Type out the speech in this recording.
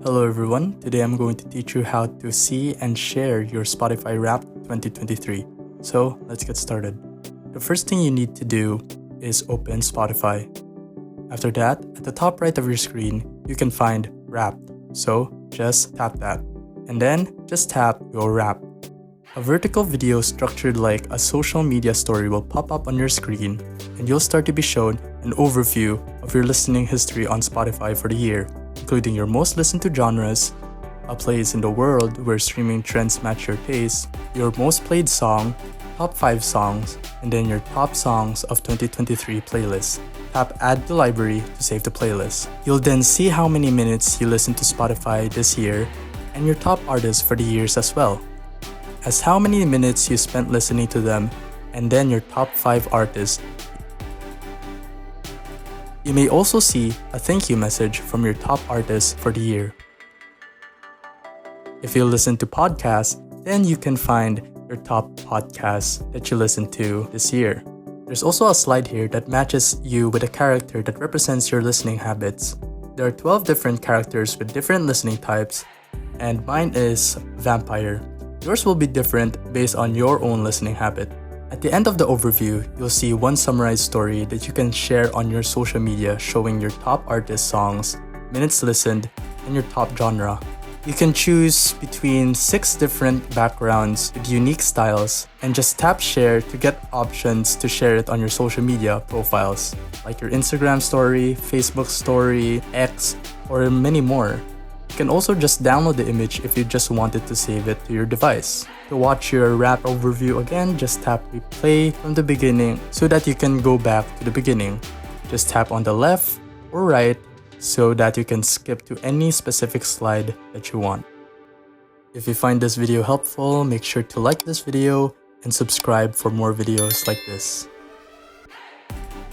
Hello everyone, today I'm going to teach you how to see and share your Spotify Wrapped 2023. So let's get started. The first thing you need to do is open Spotify. After that, at the top right of your screen, you can find Wrapped. So just tap that. And then just tap your Wrapped. A vertical video structured like a social media story will pop up on your screen, and you'll start to be shown an overview of your listening history on Spotify for the year, including your most listened to genres, a place in the world where streaming trends match your taste, your most played song, top 5 songs, and then your top songs of 2023 playlist. Tap Add to Library to save the playlist. You'll then see how many minutes you listened to Spotify this year and your top artists for the years as well, as how many minutes you spent listening to them, and then your top 5 artists. You may also see a thank you message from your top artists for the year. If you listen to podcasts, then you can find your top podcasts that you listened to this year. There's also a slide here that matches you with a character that represents your listening habits. There are 12 different characters with different listening types, and mine is Vampire. Yours will be different based on your own listening habit. At the end of the overview, you'll see one summarized story that you can share on your social media showing your top artist songs, minutes listened, and your top genre. You can choose between 6 different backgrounds with unique styles and just tap share to get options to share it on your social media profiles, like your Instagram story, Facebook story, X, or many more. You can also just download the image if you just wanted to save it to your device. To watch your Wrapped overview again, just tap replay from the beginning so that you can go back to the beginning. Just tap on the left or right so that you can skip to any specific slide that you want. If you find this video helpful, make sure to like this video and subscribe for more videos like this.